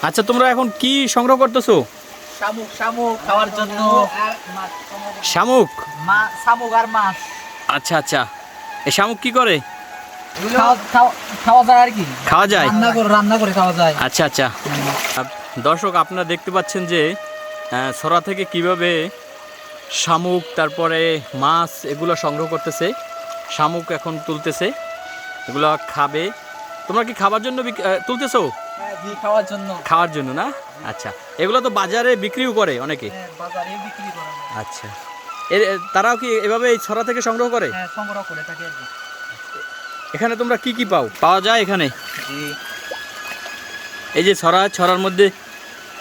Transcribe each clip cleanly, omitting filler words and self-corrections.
আচ্ছা, তোমরা এখন কি সংগ্রহ করতেছো? শামুক শামুক খাওয়ার জন্য। শামুক? শামুক আর মাছ। আচ্ছা আচ্ছা, এই শামুক কি করে? খাওয়া যায় আর কি, খাওয়া যায়? রান্না করে খাওয়া যায়। আচ্ছা আচ্ছা। দর্শক, আপনারা দেখতে পাচ্ছেন যে ছড়া থেকে কিভাবে শামুক, তারপরে মাছ এগুলো সংগ্রহ করতেছে। শামুক এখন তুলতেছে, এগুলো খাবে। তোমরা কি খাবার জন্য তুলতেছো? খাওয়ার জন্য। খাওয়ার জন্য না? আচ্ছা, এগুলো তো বাজারে বিক্রিও করে অনেকে। বাজারে বিক্রি করে। আচ্ছা, তারাও কি এভাবে এই ছড়া থেকে সংগ্রহ করে? হ্যাঁ, সংগ্রহ করে থাকে। এখানে তোমরা কি কি পাওয়া যায় এখানে? এই যে ছড়ার মধ্যে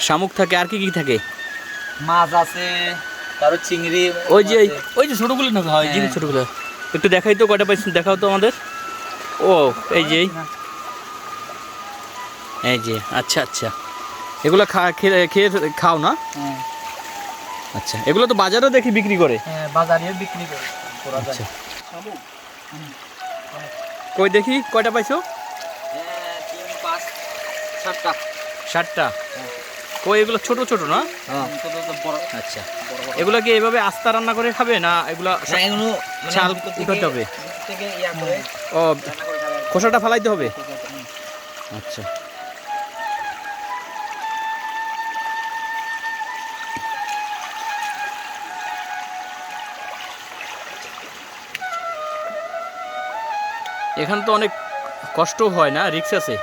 শামুক থাকে, আর কি কি থাকে? মাছ আছে, তারপর চিংড়ি। ওই যে ছোটগুলো না হয়, যে ছোটগুলো একটু দেখাই তো, কয়টা পাইছেন দেখাও তো আমাদের। ও এই যে, এই যে, আচ্ছা আচ্ছা, এগুলো খেয়ে খাও না? আচ্ছা, এগুলো তো বাজারেও দেখি বিক্রি করে। হ্যাঁ, বাজারে বিক্রি করে। আচ্ছা, কই দেখি কয়টা পাইছো? 3, 5, 7টা। 7টা? কই এগুলো ছোট ছোট না? আচ্ছা, এগুলো কি এভাবে আস্তা রান্না করে খাবে না এগুলো চাল উঠাতে হবে? ও, খোসাটা ফালাইতে হবে? আচ্ছা, এখানে তো অনেক কষ্ট হয় না, রিস্ক আছে?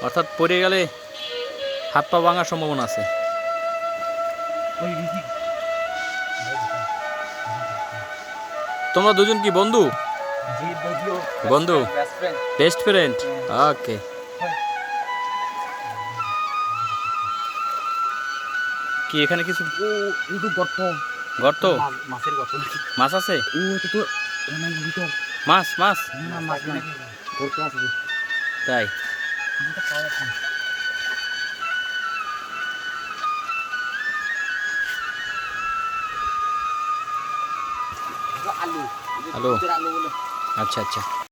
অর্থাৎ পড়ে গেলে হাত পা ভাঙার সম্ভাবনা আছে। তোমরা দুজন কি বন্ধু? বন্ধু, বেস্ট ফ্রেন্ড। ওকে। কি এখানে কিছু গর্ত? মাছ আছে? মাছ মাছ তাই? আলু? আচ্ছা আচ্ছা।